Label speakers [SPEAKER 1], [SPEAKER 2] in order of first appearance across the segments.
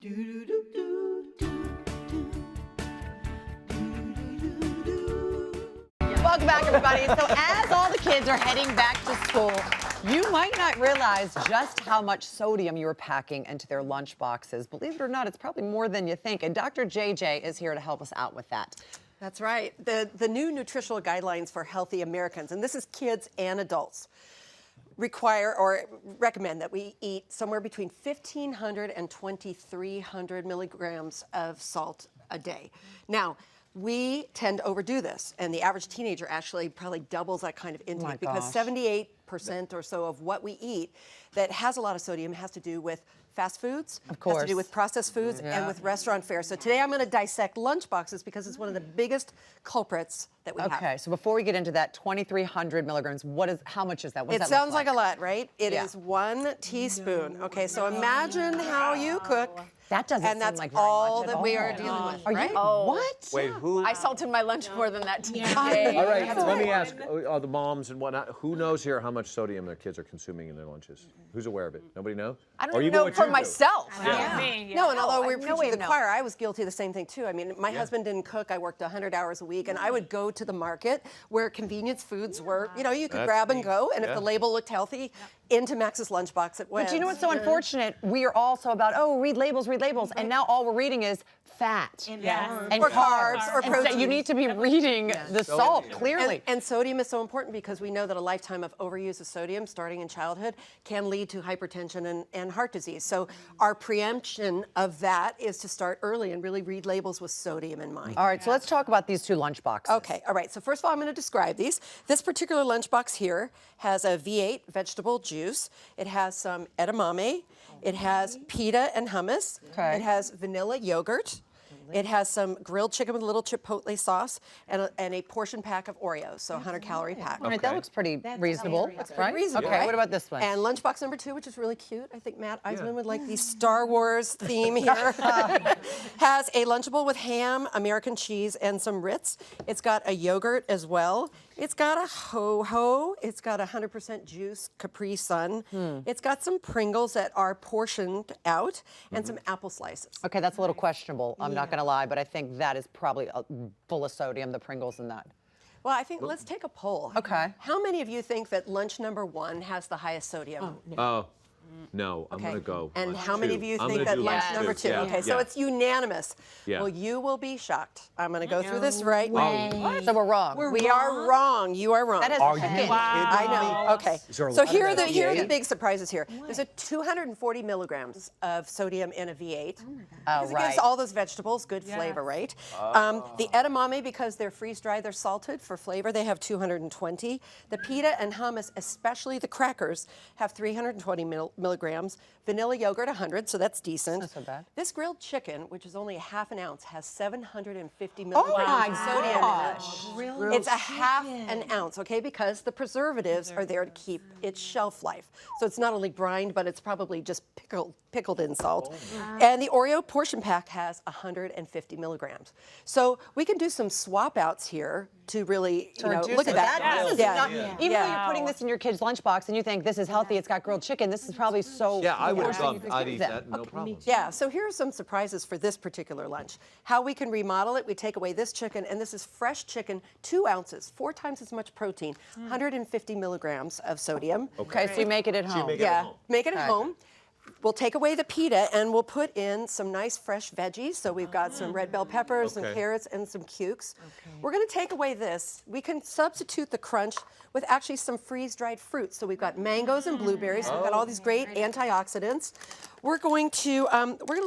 [SPEAKER 1] Welcome back, everybody. So as all the kids are heading back to school, you might not realize just how much sodium you are packing into their lunch boxes. Believe it or not, it's probably more than you think. And Dr. JJ is here to help us out with that.
[SPEAKER 2] That's right. The new nutritional guidelines for healthy Americans, and this is kids and adults, require or recommend that we eat somewhere between 1,500 and 2,300 milligrams of salt a day. Now, we tend to overdo this, and the average teenager actually probably doubles that kind of intake because 78% or so of what we eat that has a lot of sodium has to do with fast foods,
[SPEAKER 1] of course,
[SPEAKER 2] has to do with processed foods, and with restaurant fare. So today I'm going to dissect lunchboxes because it's one of the biggest culprits that we have.
[SPEAKER 1] Okay, so before we get into that, 2,300 milligrams, how much is that? What does
[SPEAKER 2] It
[SPEAKER 1] that
[SPEAKER 2] sounds
[SPEAKER 1] look
[SPEAKER 2] like a lot, right? It is 1 teaspoon. Okay, so imagine how you cook.
[SPEAKER 1] That doesn't
[SPEAKER 2] and
[SPEAKER 1] seem
[SPEAKER 2] that's
[SPEAKER 1] like very
[SPEAKER 2] all
[SPEAKER 1] much
[SPEAKER 2] that
[SPEAKER 1] at
[SPEAKER 2] we
[SPEAKER 1] all.
[SPEAKER 2] are dealing with,
[SPEAKER 1] Are
[SPEAKER 2] right?
[SPEAKER 1] you, what?
[SPEAKER 3] Wait, who?
[SPEAKER 4] I salted my lunch more than that today.
[SPEAKER 3] All right, let me ask the moms and whatnot. Who knows here how much sodium their kids are consuming in their lunches? Who's aware of it? Nobody knows?
[SPEAKER 4] I don't even know for myself.
[SPEAKER 2] No, and although we're
[SPEAKER 4] no
[SPEAKER 2] preaching
[SPEAKER 4] way
[SPEAKER 2] to the
[SPEAKER 4] of
[SPEAKER 2] choir, I was guilty of the same thing too. I mean, my husband didn't cook. I worked 100 hours a week, and I would go to the market where convenience foods were, you could grab and go, and if the label looked healthy, into Max's lunchbox it went.
[SPEAKER 1] But you know what's so unfortunate? We are all so about, read labels, and now all we're reading is fat and
[SPEAKER 2] or carbs or
[SPEAKER 1] And
[SPEAKER 2] protein.
[SPEAKER 1] so you need to be reading the salt, clearly.
[SPEAKER 2] And sodium is so important because we know that a lifetime of overuse of sodium, starting in childhood, can lead to hypertension and heart disease. So our preemption of that is to start early and really read labels with sodium in mind.
[SPEAKER 1] All right, so let's talk about these two lunch boxes.
[SPEAKER 2] Okay, all right. So first of all, I'm going to describe these. This particular lunchbox here has a V8 vegetable juice. It has some edamame. It has pita and hummus.
[SPEAKER 1] Okay.
[SPEAKER 2] It has vanilla yogurt. It has some grilled chicken with a little chipotle sauce and a portion pack of Oreos, so 100-calorie pack.
[SPEAKER 1] All right, that looks pretty reasonable, right?
[SPEAKER 2] Reasonable,
[SPEAKER 1] Okay,
[SPEAKER 2] right?
[SPEAKER 1] what about this one?
[SPEAKER 2] And lunchbox number 2, which is really cute. I think Matt Eisman would like the Star Wars theme here. Has a Lunchable with ham, American cheese, and some Ritz. It's got a yogurt as well. It's got a Ho-Ho. It's got 100% juice Capri Sun. It's got some Pringles that are portioned out and some apple slices.
[SPEAKER 1] Okay, that's a little questionable. I'm not going to lie, but I think that is probably full of sodium, the Pringles and that.
[SPEAKER 2] Well, I think let's take a poll.
[SPEAKER 1] Okay.
[SPEAKER 2] How many of you think that lunch number 1 has the highest sodium?
[SPEAKER 3] No, I'm going to go.
[SPEAKER 2] And
[SPEAKER 3] lunch
[SPEAKER 2] how many
[SPEAKER 3] 2.
[SPEAKER 2] of you
[SPEAKER 3] I'm
[SPEAKER 2] think
[SPEAKER 3] gonna
[SPEAKER 2] that
[SPEAKER 3] do
[SPEAKER 2] lunch
[SPEAKER 3] lunch
[SPEAKER 2] number 2?
[SPEAKER 3] Yeah,
[SPEAKER 2] Okay, so it's unanimous.
[SPEAKER 3] Yeah.
[SPEAKER 2] Well, you will be shocked. I'm going to go through this right now.
[SPEAKER 1] So we're wrong.
[SPEAKER 2] We are wrong. You are wrong.
[SPEAKER 1] That is chicken.
[SPEAKER 2] I know. Okay.
[SPEAKER 3] Is there a
[SPEAKER 2] So
[SPEAKER 3] lot
[SPEAKER 2] here
[SPEAKER 3] of
[SPEAKER 2] are
[SPEAKER 3] that
[SPEAKER 2] the
[SPEAKER 3] V8?
[SPEAKER 2] big surprises here. There's a 240 milligrams of sodium in a V8. Because it
[SPEAKER 1] right.
[SPEAKER 2] gives all those vegetables good flavor, right? The edamame, because they're freeze-dried, they're salted for flavor. They have 220. The pita and hummus, especially the crackers, have 320 milligrams. Vanilla yogurt, 100, so that's decent.
[SPEAKER 1] Not so bad.
[SPEAKER 2] This grilled chicken, which is only a half an ounce, has 750 milligrams
[SPEAKER 1] my
[SPEAKER 2] of sodium
[SPEAKER 1] gosh.
[SPEAKER 2] in it. It's a half an ounce, okay, because the preservatives are there to keep its shelf life. So it's not only brined, but it's probably just pickled in salt. And the Oreo portion pack has 150 milligrams. So we can do some swap outs here to really, look at that.
[SPEAKER 1] This is not, even though you're putting this in your kid's lunchbox and you think this is healthy, it's got grilled chicken, this is probably so.
[SPEAKER 3] Yeah, I would have gone. I'd eat that, no problem.
[SPEAKER 2] Yeah, so here are some surprises for this particular lunch. How we can remodel it, we take away this chicken, and this is fresh chicken, 2 ounces, 4 times as much protein, 150 milligrams of sodium.
[SPEAKER 1] Okay, so you make it at home.
[SPEAKER 3] make it at home.
[SPEAKER 2] Make it at home. We'll take away the pita and we'll put in some nice fresh veggies. So we've got some red bell peppers, some carrots, and some cukes. We're going to take away this. We can substitute the crunch with actually some freeze-dried fruits. So we've got mangoes and blueberries. So we've got all these great antioxidants. We're going to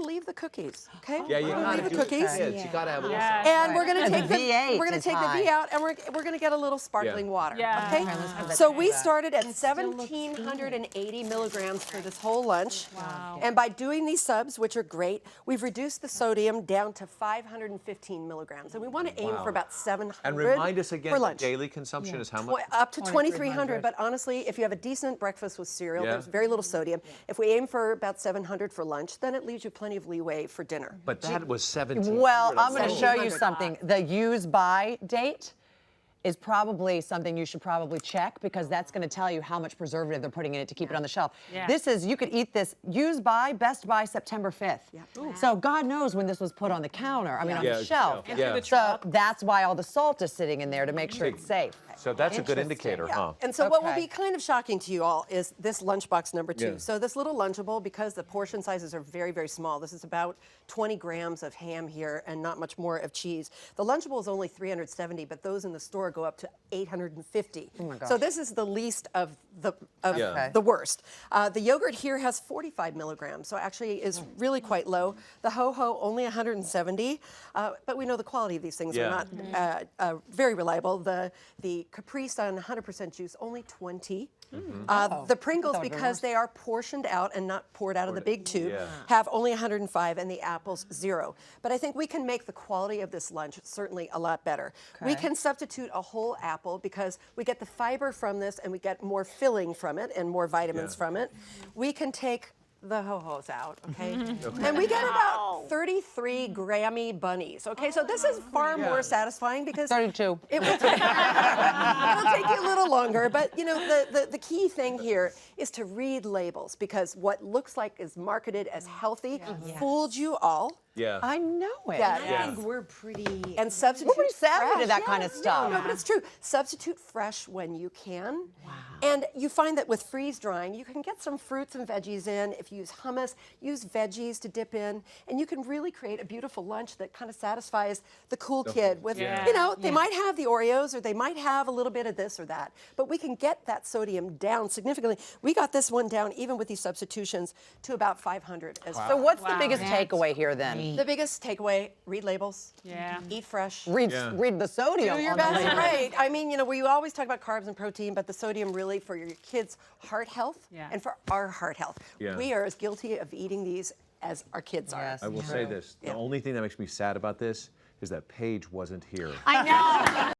[SPEAKER 2] leave the cookies. Okay.
[SPEAKER 3] Yeah, you
[SPEAKER 2] We're gonna
[SPEAKER 3] gotta
[SPEAKER 2] leave the
[SPEAKER 3] do the
[SPEAKER 2] cookies.
[SPEAKER 3] kids. You gotta have a little.
[SPEAKER 2] And we're going to take the
[SPEAKER 1] V8
[SPEAKER 2] we're going to
[SPEAKER 1] is
[SPEAKER 2] take the
[SPEAKER 1] high.
[SPEAKER 2] V out and we're going to get a little sparkling water.
[SPEAKER 4] Yeah.
[SPEAKER 2] Okay.
[SPEAKER 1] Okay, let's put that
[SPEAKER 2] So
[SPEAKER 1] down.
[SPEAKER 2] we started at 1,780 milligrams for this whole lunch. Wow. And by doing these subs, which are great, we've reduced the sodium down to 515 milligrams. And we want to aim for about 700
[SPEAKER 3] And remind us again,
[SPEAKER 2] for
[SPEAKER 3] the
[SPEAKER 2] lunch.
[SPEAKER 3] daily consumption is how much?
[SPEAKER 2] Up to 2,300, but honestly, if you have a decent breakfast with cereal, there's very little sodium. If we aim for about 700 for lunch, then it leaves you plenty of leeway for dinner.
[SPEAKER 3] But that was 17.
[SPEAKER 1] Well, I'm going to show you
[SPEAKER 2] 1700.
[SPEAKER 1] something. The use by date is probably something you should probably check because that's going to tell you how much preservative they're putting in it to keep it on the shelf.
[SPEAKER 5] Yeah.
[SPEAKER 1] This is, you could eat this, best by September 5th. So God knows when this was put on the counter, I mean on the shelf.
[SPEAKER 3] Yeah.
[SPEAKER 1] So that's why all the salt is sitting in there to make sure it's safe.
[SPEAKER 3] So that's a good
[SPEAKER 1] Interesting.
[SPEAKER 3] indicator, huh?
[SPEAKER 2] And so what will
[SPEAKER 1] Okay.
[SPEAKER 2] be kind of shocking to you all is this lunchbox number 2.
[SPEAKER 3] Yeah.
[SPEAKER 2] So this little Lunchable, because the portion sizes are very, very small, this is about 20 grams of ham here and not much more of cheese. The Lunchable is only 370, but those in the store go up to 850.
[SPEAKER 1] Oh my gosh.
[SPEAKER 2] So this is the least of the
[SPEAKER 3] Yeah.
[SPEAKER 2] the worst. The yogurt here has 45 milligrams, so actually is really quite low. The Ho-Ho only 170, but we know the quality of these things
[SPEAKER 3] Yeah.
[SPEAKER 2] are not very reliable. The Capri Sun 100% juice only 20. The Pringles,
[SPEAKER 1] that would be
[SPEAKER 2] because
[SPEAKER 1] worse.
[SPEAKER 2] they are portioned out and not poured out of the big tube,
[SPEAKER 3] Yeah.
[SPEAKER 2] have only 105, and the apples 0. But I think we can make the quality of this lunch certainly a lot better. We
[SPEAKER 1] Okay.
[SPEAKER 2] can substitute a whole apple because we get the fiber from this and we get more filling from it and more vitamins
[SPEAKER 3] Yeah.
[SPEAKER 2] from it. We can take the Ho-Hos out, okay? And we get about 33 Grammy bunnies, okay? So this is far more satisfying because
[SPEAKER 1] 32.
[SPEAKER 2] it will take, it'll take you a little longer, but you know the key thing here is to read labels because what looks like is marketed as healthy fooled you all.
[SPEAKER 3] Yeah.
[SPEAKER 1] I know it.
[SPEAKER 2] Yeah.
[SPEAKER 3] Yeah.
[SPEAKER 5] I think we're pretty.
[SPEAKER 2] And substitute
[SPEAKER 1] We're pretty savvy to
[SPEAKER 2] fresh.
[SPEAKER 1] that kind of stuff.
[SPEAKER 2] No, but it's true. Substitute fresh when you can. Wow. And you find that with freeze drying, you can get some fruits and veggies in. If you use hummus, use veggies to dip in, and you can really create a beautiful lunch that kind of satisfies the cool kid with,
[SPEAKER 3] Yeah.
[SPEAKER 2] you know, they might have the Oreos or they might have a little bit of this or that, but we can get that sodium down significantly. We got this one down, even with these substitutions, to about 500 as well.
[SPEAKER 1] So what's the
[SPEAKER 5] Wow.
[SPEAKER 1] biggest
[SPEAKER 5] That's
[SPEAKER 1] takeaway here then?
[SPEAKER 2] The biggest takeaway, read labels.
[SPEAKER 5] Yeah.
[SPEAKER 2] Eat fresh.
[SPEAKER 1] Read the sodium.
[SPEAKER 2] Do your
[SPEAKER 1] on the
[SPEAKER 2] best,
[SPEAKER 1] label.
[SPEAKER 2] right? I mean, you know, we always talk about carbs and protein, but the sodium really for your kids' heart health
[SPEAKER 5] Yeah.
[SPEAKER 2] and for our heart health.
[SPEAKER 3] Yeah.
[SPEAKER 2] We are as guilty of eating these as our kids are.
[SPEAKER 1] Yes.
[SPEAKER 3] I will say this. The only thing that makes me sad about this is that Paige wasn't here.
[SPEAKER 4] I know.